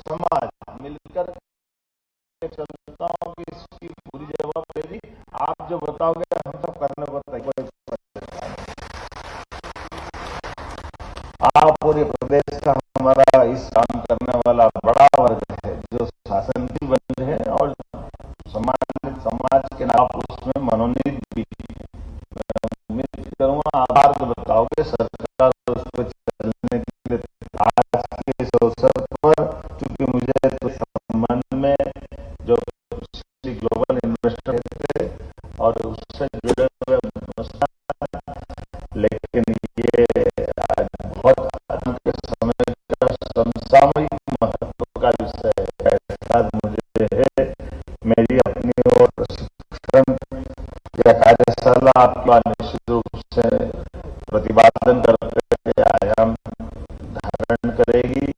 समाज मिलकर के चलता हूँ कि इसकी पूरी जवाबदेही आप जो बताओगे हम सब करने को तैयार। आप पूरे प्रदेश का हमारा इस काम करने वाला बड़ा वर्ग है जो शासन की बंद है और समाज के नाम उसमें मनोनीत भी। उम्मीद करूंगा आभार जो बताओगे सरकार उस पर चलने के लिए आज के इस अवसर पर, चूंकि मुझे तो संबंध में जो ग्लोबल इन्वेस्टर थे और उससे जुड़े हुए लेकिन ये आज बहुत के समय का समसामयिक महत्व का विषय है। मुझे है मेरी अपनी ओर प्रशिक्षण या कार्यशाला आपका निश्चित रूप से प्रतिपादन करके आयाम धारण करेगी।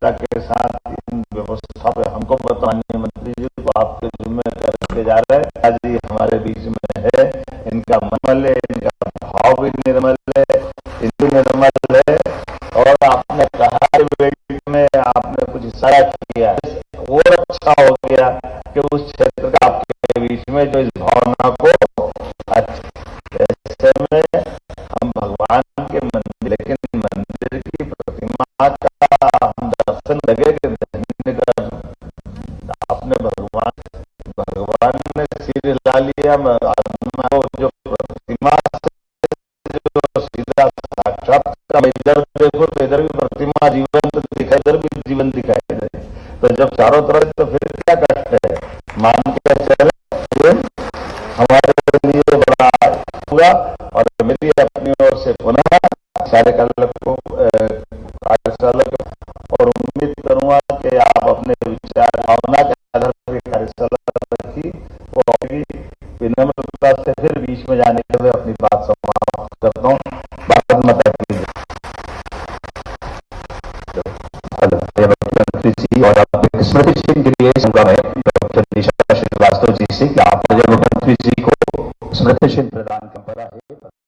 के साथ इन व्यवस्था पे हमको माननीय मंत्री जी को आपके जिम्मे करके जा रहे हैं। आज ही हमारे बीच में है, इनका मन है, इनका भाव भी निर्मल है, हिंदू निर्मल है और आपने कहा में आपने कुछ इशारा किया और अच्छा हो गया कि उस क्षेत्र का आपके बीच में जो इस भावना को ऐसे में हम भगवान के मंदिर, लेकिन मंदिर की प्रतिमा का हम दर्शन लगे कि धन्य कर आपने भगवान ने सिर हिला लिया। जो प्रतिमा से जो सीधा साक्षात इधर देखो तो इधर भी प्रतिमा जीवंत दिखाई, इधर भी जीवन दिखाई दे, तो जब चारों तरफ तो फिर क्या कष्ट है। मान के चले हमारे लिए बड़ा हुआ और मेरी अपनी ओर से पुनः कार्यशाला को और उम्मीद करूंगा कि आप अपने विचार भावना के आधार पर कार्यशाला रखी वो होगी। विनम्रता से फिर बीच में जाने के लिए अपनी बात समाप्त करता हूँ। बात मत मंत्री जी और स्मृति चिन्ह के लिए संगम है डॉक्टर दिशा श्रीवास्तव जी से कि आप मुख्यमंत्री जी को स्मृति चिन्ह प्रदान कर रहा है।